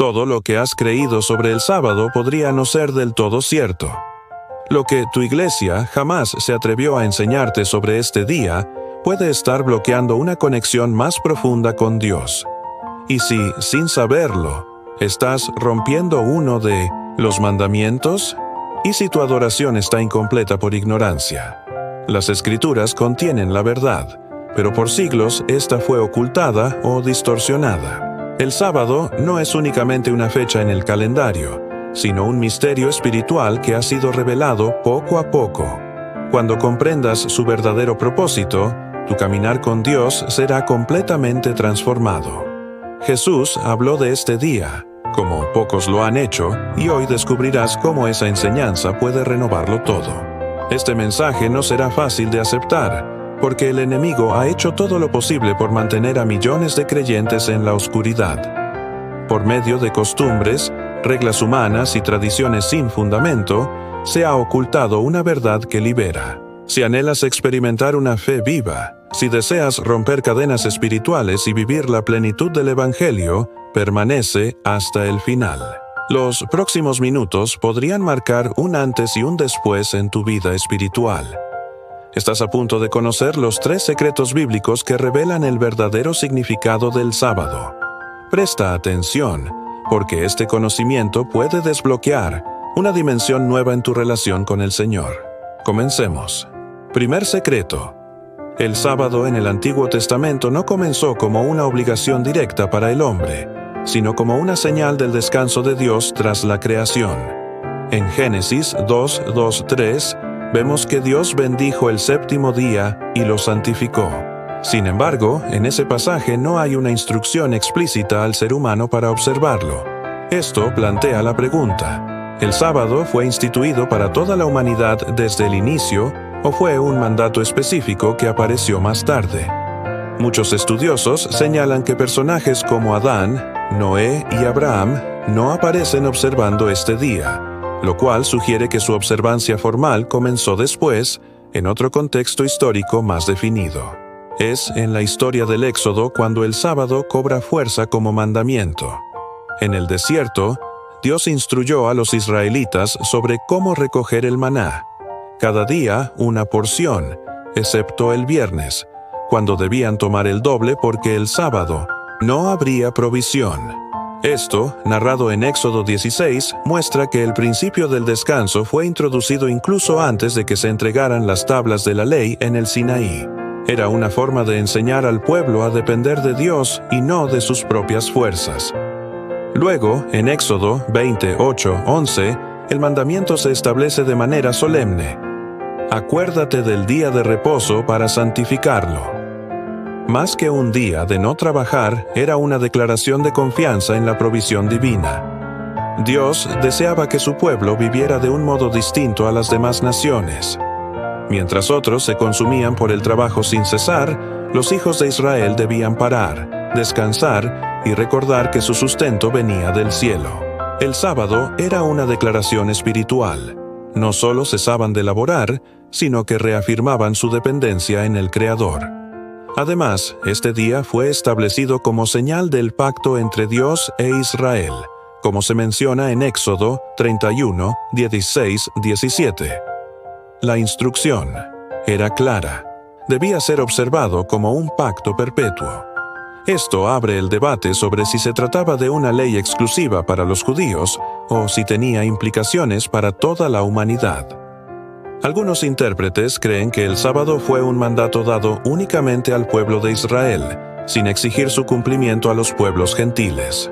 Todo lo que has creído sobre el sábado podría no ser del todo cierto. Lo que tu iglesia jamás se atrevió a enseñarte sobre este día puede estar bloqueando una conexión más profunda con Dios. Y si, sin saberlo, estás rompiendo uno de los mandamientos, ¿y si tu adoración está incompleta por ignorancia? Las Escrituras contienen la verdad, pero por siglos esta fue ocultada o distorsionada. El sábado no es únicamente una fecha en el calendario, sino un misterio espiritual que ha sido revelado poco a poco. Cuando comprendas su verdadero propósito, tu caminar con Dios será completamente transformado. Jesús habló de este día, como pocos lo han hecho, y hoy descubrirás cómo esa enseñanza puede renovarlo todo. Este mensaje no será fácil de aceptar, porque el enemigo ha hecho todo lo posible por mantener a millones de creyentes en la oscuridad. Por medio de costumbres, reglas humanas y tradiciones sin fundamento, se ha ocultado una verdad que libera. Si anhelas experimentar una fe viva, si deseas romper cadenas espirituales y vivir la plenitud del Evangelio, permanece hasta el final. Los próximos minutos podrían marcar un antes y un después en tu vida espiritual. Estás a punto de conocer los 3 secretos bíblicos que revelan el verdadero significado del sábado. Presta atención, porque este conocimiento puede desbloquear una dimensión nueva en tu relación con el Señor. Comencemos. Primer secreto. El sábado en el Antiguo Testamento no comenzó como una obligación directa para el hombre, sino como una señal del descanso de Dios tras la creación. En Génesis 2:2-3, vemos que Dios bendijo el séptimo día y lo santificó. Sin embargo, en ese pasaje no hay una instrucción explícita al ser humano para observarlo. Esto plantea la pregunta: ¿el sábado fue instituido para toda la humanidad desde el inicio o fue un mandato específico que apareció más tarde? Muchos estudiosos señalan que personajes como Adán, Noé y Abraham no aparecen observando este día, lo cual sugiere que su observancia formal comenzó después, en otro contexto histórico más definido. Es en la historia del Éxodo cuando el sábado cobra fuerza como mandamiento. En el desierto, Dios instruyó a los israelitas sobre cómo recoger el maná. Cada día una porción, excepto el viernes, cuando debían tomar el doble porque el sábado no habría provisión. Esto, narrado en Éxodo 16, muestra que el principio del descanso fue introducido incluso antes de que se entregaran las tablas de la ley en el Sinaí. Era una forma de enseñar al pueblo a depender de Dios y no de sus propias fuerzas. Luego, en Éxodo 28:11, el mandamiento se establece de manera solemne: acuérdate del día de reposo para santificarlo. Más que un día de no trabajar, era una declaración de confianza en la provisión divina. Dios deseaba que su pueblo viviera de un modo distinto a las demás naciones. Mientras otros se consumían por el trabajo sin cesar, los hijos de Israel debían parar, descansar y recordar que su sustento venía del cielo. El sábado era una declaración espiritual. No solo cesaban de laborar, sino que reafirmaban su dependencia en el Creador. Además, este día fue establecido como señal del pacto entre Dios e Israel, como se menciona en Éxodo 31:16-17. La instrucción era clara. Debía ser observado como un pacto perpetuo. Esto abre el debate sobre si se trataba de una ley exclusiva para los judíos o si tenía implicaciones para toda la humanidad. Algunos intérpretes creen que el sábado fue un mandato dado únicamente al pueblo de Israel, sin exigir su cumplimiento a los pueblos gentiles.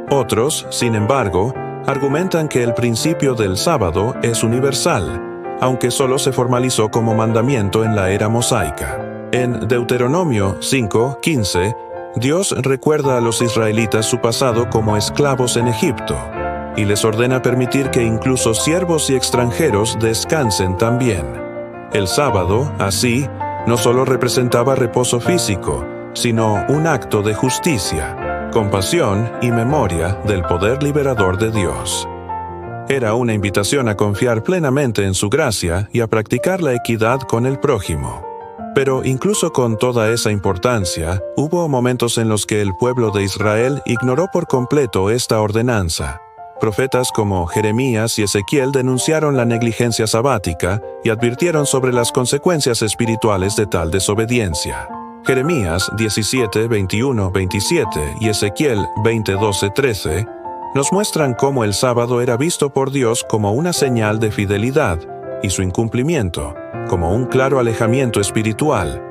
Otros, sin embargo, argumentan que el principio del sábado es universal, aunque solo se formalizó como mandamiento en la era mosaica. En Deuteronomio 5:15, Dios recuerda a los israelitas su pasado como esclavos en Egipto, y les ordena permitir que incluso siervos y extranjeros descansen también. El sábado, así, no solo representaba reposo físico, sino un acto de justicia, compasión y memoria del poder liberador de Dios. Era una invitación a confiar plenamente en su gracia y a practicar la equidad con el prójimo. Pero incluso con toda esa importancia, hubo momentos en los que el pueblo de Israel ignoró por completo esta ordenanza. Profetas como Jeremías y Ezequiel denunciaron la negligencia sabática y advirtieron sobre las consecuencias espirituales de tal desobediencia. Jeremías 17, 21, 27 y Ezequiel 20, 12, 13 nos muestran cómo el sábado era visto por Dios como una señal de fidelidad y su incumplimiento como un claro alejamiento espiritual.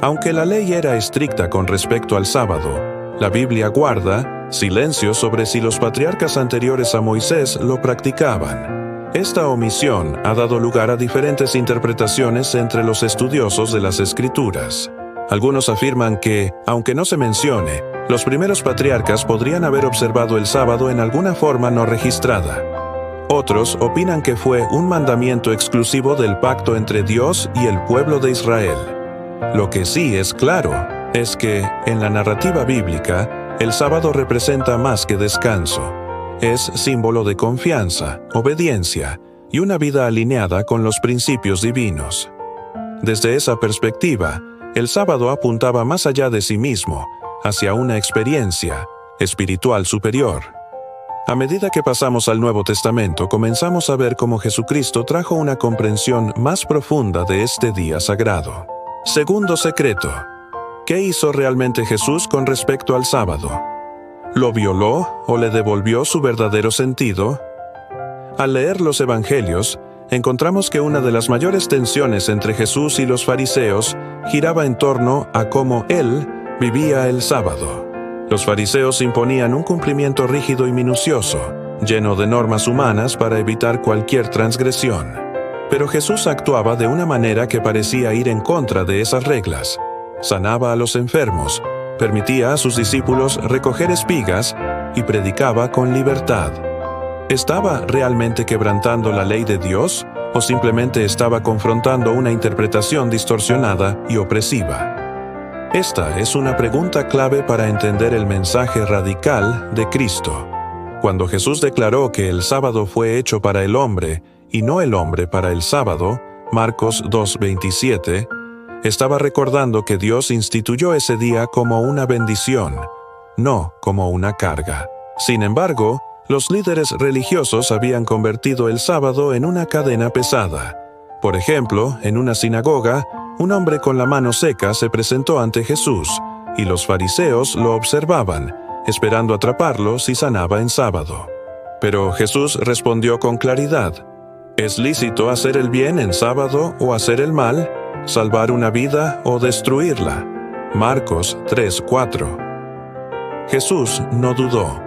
Aunque la ley era estricta con respecto al sábado, la Biblia guarda silencio sobre si los patriarcas anteriores a Moisés lo practicaban. Esta omisión ha dado lugar a diferentes interpretaciones entre los estudiosos de las Escrituras. Algunos afirman que, aunque no se mencione, los primeros patriarcas podrían haber observado el sábado en alguna forma no registrada. Otros opinan que fue un mandamiento exclusivo del pacto entre Dios y el pueblo de Israel. Lo que sí es claro es que, en la narrativa bíblica, el sábado representa más que descanso. Es símbolo de confianza, obediencia y una vida alineada con los principios divinos. Desde esa perspectiva, el sábado apuntaba más allá de sí mismo, hacia una experiencia espiritual superior. A medida que pasamos al Nuevo Testamento, comenzamos a ver cómo Jesucristo trajo una comprensión más profunda de este día sagrado. Segundo secreto. ¿Qué hizo realmente Jesús con respecto al sábado? ¿Lo violó o le devolvió su verdadero sentido? Al leer los Evangelios, encontramos que una de las mayores tensiones entre Jesús y los fariseos giraba en torno a cómo Él vivía el sábado. Los fariseos imponían un cumplimiento rígido y minucioso, lleno de normas humanas para evitar cualquier transgresión. Pero Jesús actuaba de una manera que parecía ir en contra de esas reglas. Sanaba a los enfermos, permitía a sus discípulos recoger espigas y predicaba con libertad. ¿Estaba realmente quebrantando la ley de Dios o simplemente estaba confrontando una interpretación distorsionada y opresiva? Esta es una pregunta clave para entender el mensaje radical de Cristo. Cuando Jesús declaró que el sábado fue hecho para el hombre y no el hombre para el sábado, Marcos 2:27, estaba recordando que Dios instituyó ese día como una bendición, no como una carga. Sin embargo, los líderes religiosos habían convertido el sábado en una cadena pesada. Por ejemplo, en una sinagoga, un hombre con la mano seca se presentó ante Jesús, y los fariseos lo observaban, esperando atraparlo si sanaba en sábado. Pero Jesús respondió con claridad: ¿es lícito hacer el bien en sábado o hacer el mal, salvar una vida o destruirla? Marcos 3:4. Jesús no dudó.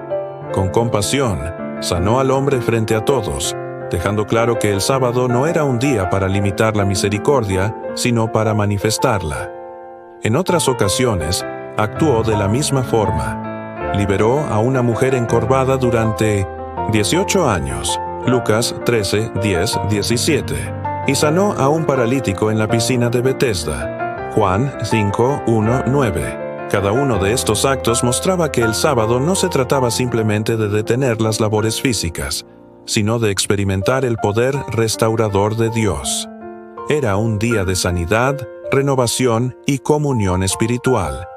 Con compasión, sanó al hombre frente a todos, dejando claro que el sábado no era un día para limitar la misericordia, sino para manifestarla. En otras ocasiones, actuó de la misma forma. Liberó a una mujer encorvada durante 18 años, Lucas 13, 10, 17, y sanó a un paralítico en la piscina de Betesda, Juan 5, 1, 9. Cada uno de estos actos mostraba que el sábado no se trataba simplemente de detener las labores físicas, sino de experimentar el poder restaurador de Dios. Era un día de sanidad, renovación y comunión espiritual.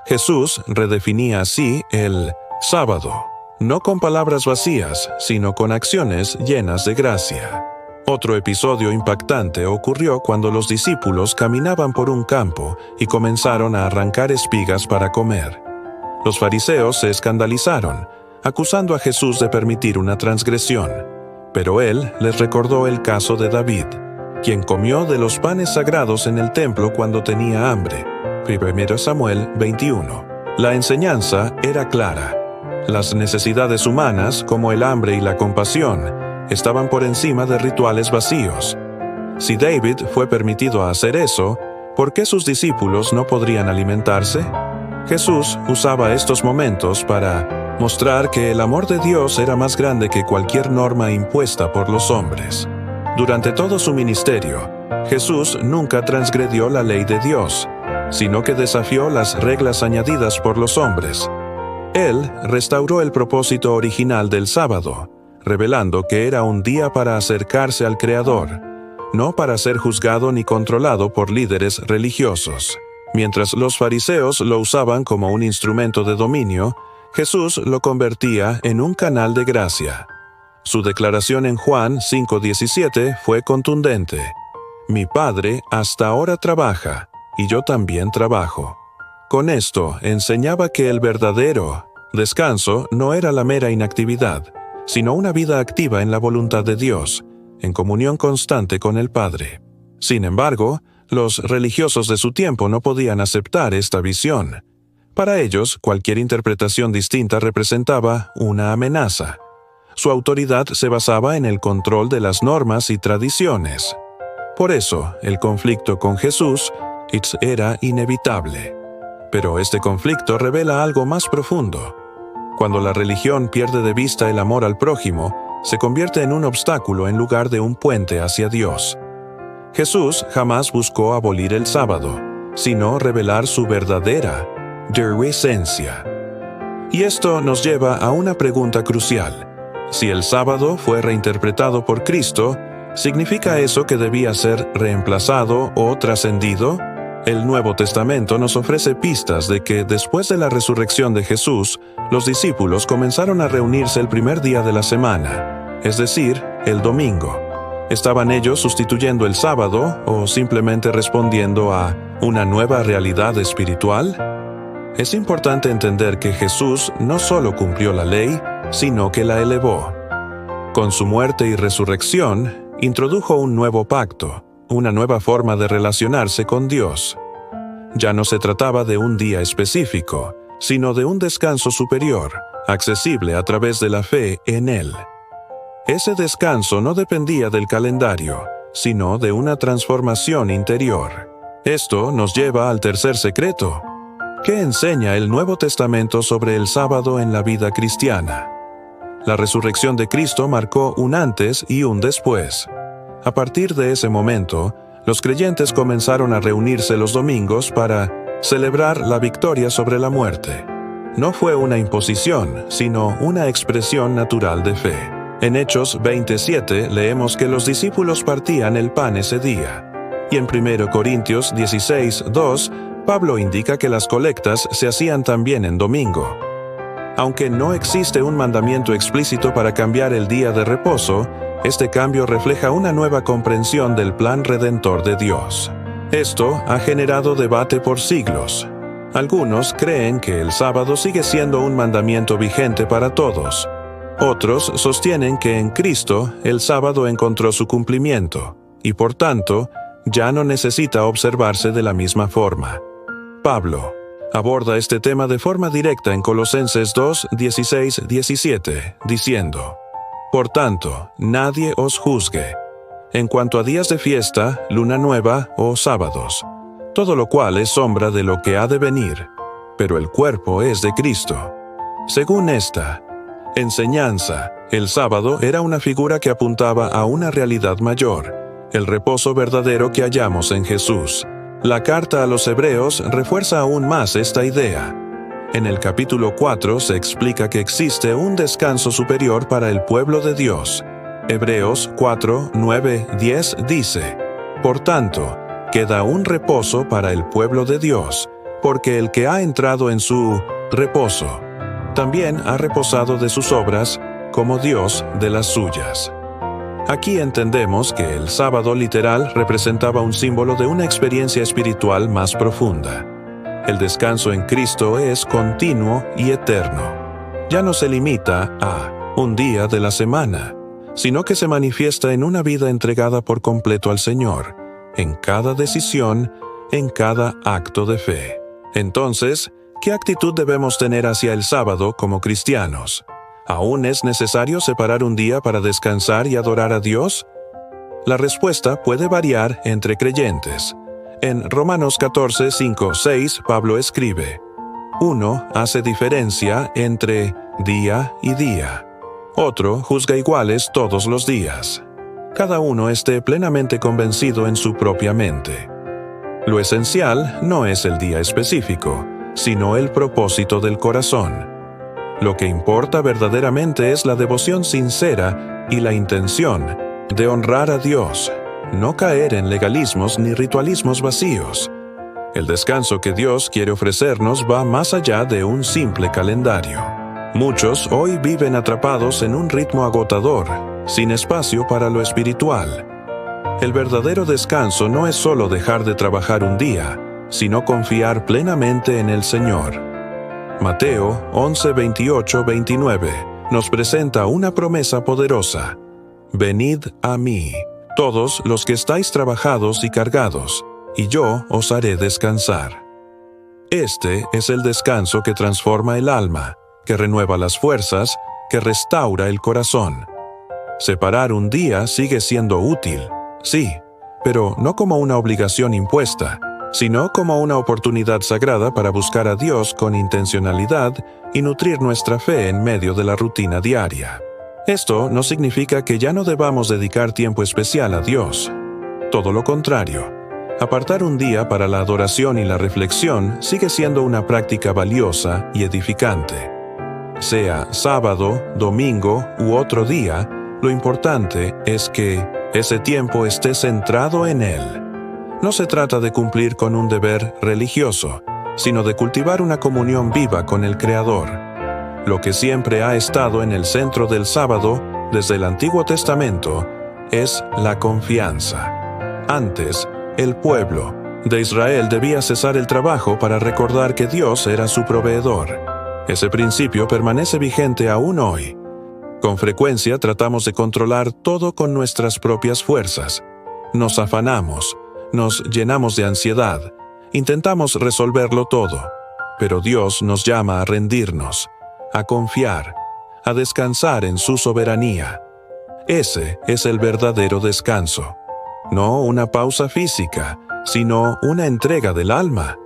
Jesús redefinía así el sábado, no con palabras vacías, sino con acciones llenas de gracia. Otro episodio impactante ocurrió cuando los discípulos caminaban por un campo y comenzaron a arrancar espigas para comer. Los fariseos se escandalizaron, acusando a Jesús de permitir una transgresión. Pero él les recordó el caso de David, quien comió de los panes sagrados en el templo cuando tenía hambre. 1 Samuel 21. La enseñanza era clara. Las necesidades humanas, como el hambre y la compasión, estaban por encima de rituales vacíos. Si David fue permitido a hacer eso, ¿por qué sus discípulos no podrían alimentarse? Jesús usaba estos momentos para mostrar que el amor de Dios era más grande que cualquier norma impuesta por los hombres. Durante todo su ministerio, Jesús nunca transgredió la ley de Dios, sino que desafió las reglas añadidas por los hombres. Él restauró el propósito original del sábado, revelando que era un día para acercarse al Creador, no para ser juzgado ni controlado por líderes religiosos. Mientras los fariseos lo usaban como un instrumento de dominio, Jesús lo convertía en un canal de gracia. Su declaración en Juan 5:17 fue contundente: «Mi Padre hasta ahora trabaja, y yo también trabajo». Con esto enseñaba que el verdadero descanso no era la mera inactividad, sino una vida activa en la voluntad de Dios, en comunión constante con el Padre. Sin embargo, los religiosos de su tiempo no podían aceptar esta visión. Para ellos, cualquier interpretación distinta representaba una amenaza. Su autoridad se basaba en el control de las normas y tradiciones. Por eso, el conflicto con Jesús era inevitable. Pero este conflicto revela algo más profundo. Cuando la religión pierde de vista el amor al prójimo, se convierte en un obstáculo en lugar de un puente hacia Dios. Jesús jamás buscó abolir el sábado, sino revelar su verdadera esencia. Y esto nos lleva a una pregunta crucial. Si el sábado fue reinterpretado por Cristo, ¿significa eso que debía ser reemplazado o trascendido? El Nuevo Testamento nos ofrece pistas de que después de la resurrección de Jesús, los discípulos comenzaron a reunirse el primer día de la semana, es decir, el domingo. ¿Estaban ellos sustituyendo el sábado o simplemente respondiendo a una nueva realidad espiritual? Es importante entender que Jesús no solo cumplió la ley, sino que la elevó. Con su muerte y resurrección, introdujo un nuevo pacto, una nueva forma de relacionarse con Dios. Ya no se trataba de un día específico, sino de un descanso superior, accesible a través de la fe en Él. Ese descanso no dependía del calendario, sino de una transformación interior. Esto nos lleva al tercer secreto. ¿Qué enseña el Nuevo Testamento sobre el sábado en la vida cristiana? La resurrección de Cristo marcó un antes y un después. A partir de ese momento, los creyentes comenzaron a reunirse los domingos para celebrar la victoria sobre la muerte. No fue una imposición, sino una expresión natural de fe. En Hechos 27 leemos que los discípulos partían el pan ese día. Y en 1 Corintios 16:2, Pablo indica que las colectas se hacían también en domingo. Aunque no existe un mandamiento explícito para cambiar el día de reposo, este cambio refleja una nueva comprensión del plan redentor de Dios. Esto ha generado debate por siglos. Algunos creen que el sábado sigue siendo un mandamiento vigente para todos. Otros sostienen que en Cristo el sábado encontró su cumplimiento, y por tanto, ya no necesita observarse de la misma forma. Pablo aborda este tema de forma directa en Colosenses 2:16-17, diciendo: «Por tanto, nadie os juzgue en cuanto a días de fiesta, luna nueva o sábados, todo lo cual es sombra de lo que ha de venir, pero el cuerpo es de Cristo». Según esta enseñanza, el sábado era una figura que apuntaba a una realidad mayor, el reposo verdadero que hallamos en Jesús. La carta a los Hebreos refuerza aún más esta idea. En el capítulo 4 se explica que existe un descanso superior para el pueblo de Dios. Hebreos 4, 9, 10 dice: «Por tanto, queda un reposo para el pueblo de Dios, porque el que ha entrado en su reposo, también ha reposado de sus obras, como Dios de las suyas». Aquí entendemos que el sábado literal representaba un símbolo de una experiencia espiritual más profunda. El descanso en Cristo es continuo y eterno. Ya no se limita a un día de la semana, sino que se manifiesta en una vida entregada por completo al Señor, en cada decisión, en cada acto de fe. Entonces, ¿qué actitud debemos tener hacia el sábado como cristianos? ¿Aún es necesario separar un día para descansar y adorar a Dios? La respuesta puede variar entre creyentes. En Romanos 14, 5, 6, Pablo escribe: «Uno hace diferencia entre día y día. Otro juzga iguales todos los días. Cada uno esté plenamente convencido en su propia mente». Lo esencial no es el día específico, sino el propósito del corazón. Lo que importa verdaderamente es la devoción sincera y la intención de honrar a Dios, no caer en legalismos ni ritualismos vacíos. El descanso que Dios quiere ofrecernos va más allá de un simple calendario. Muchos hoy viven atrapados en un ritmo agotador, sin espacio para lo espiritual. El verdadero descanso no es solo dejar de trabajar un día, sino confiar plenamente en el Señor. Mateo 11:28-29 nos presenta una promesa poderosa. Venid a mí, todos los que estáis trabajados y cargados, y yo os haré descansar. Este es el descanso que transforma el alma, que renueva las fuerzas, que restaura el corazón. Separar un día sigue siendo útil, sí, pero no como una obligación impuesta, sino como una oportunidad sagrada para buscar a Dios con intencionalidad y nutrir nuestra fe en medio de la rutina diaria. Esto no significa que ya no debamos dedicar tiempo especial a Dios. Todo lo contrario, apartar un día para la adoración y la reflexión sigue siendo una práctica valiosa y edificante. Sea sábado, domingo u otro día, lo importante es que ese tiempo esté centrado en Él. No se trata de cumplir con un deber religioso, sino de cultivar una comunión viva con el Creador. Lo que siempre ha estado en el centro del sábado, desde el Antiguo Testamento, es la confianza. Antes, el pueblo de Israel debía cesar el trabajo para recordar que Dios era su proveedor. Ese principio permanece vigente aún hoy. Con frecuencia tratamos de controlar todo con nuestras propias fuerzas. Nos afanamos, nos llenamos de ansiedad, intentamos resolverlo todo, pero Dios nos llama a rendirnos, a confiar, a descansar en su soberanía. Ese es el verdadero descanso. No una pausa física, sino una entrega del alma.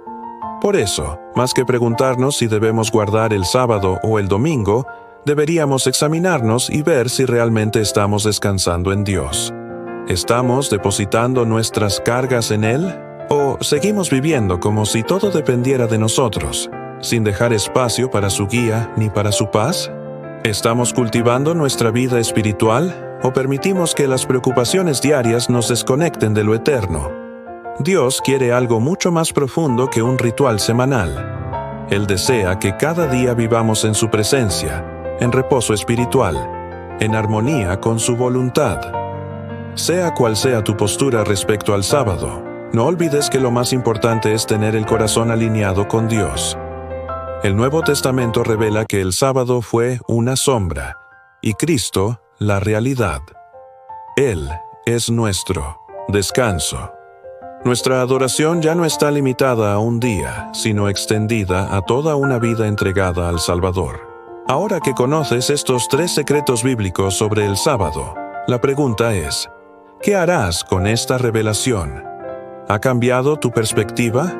Por eso, más que preguntarnos si debemos guardar el sábado o el domingo, deberíamos examinarnos y ver si realmente estamos descansando en Dios. ¿Estamos depositando nuestras cargas en Él? ¿O seguimos viviendo como si todo dependiera de nosotros, sin dejar espacio para su guía ni para su paz? ¿Estamos cultivando nuestra vida espiritual o permitimos que las preocupaciones diarias nos desconecten de lo eterno? Dios quiere algo mucho más profundo que un ritual semanal. Él desea que cada día vivamos en su presencia, en reposo espiritual, en armonía con su voluntad. Sea cual sea tu postura respecto al sábado, no olvides que lo más importante es tener el corazón alineado con Dios. El Nuevo Testamento revela que el sábado fue una sombra, y Cristo la realidad. Él es nuestro descanso. Nuestra adoración ya no está limitada a un día, sino extendida a toda una vida entregada al Salvador. Ahora que conoces estos 3 secretos bíblicos sobre el sábado, la pregunta es, ¿qué harás con esta revelación? ¿Ha cambiado tu perspectiva?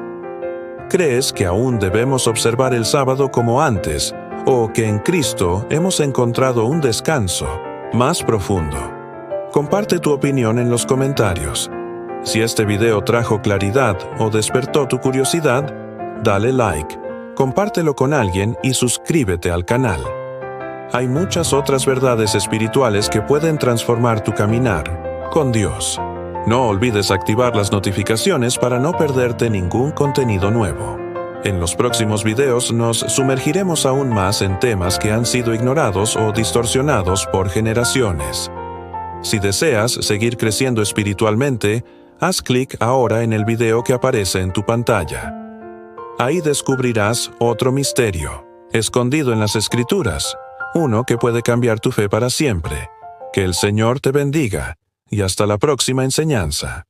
¿Crees que aún debemos observar el sábado como antes, o que en Cristo hemos encontrado un descanso más profundo? Comparte tu opinión en los comentarios. Si este video trajo claridad o despertó tu curiosidad, dale like, compártelo con alguien y suscríbete al canal. Hay muchas otras verdades espirituales que pueden transformar tu caminar con Dios. No olvides activar las notificaciones para no perderte ningún contenido nuevo. En los próximos videos nos sumergiremos aún más en temas que han sido ignorados o distorsionados por generaciones. Si deseas seguir creciendo espiritualmente, haz clic ahora en el video que aparece en tu pantalla. Ahí descubrirás otro misterio, escondido en las Escrituras, uno que puede cambiar tu fe para siempre. Que el Señor te bendiga, y hasta la próxima enseñanza.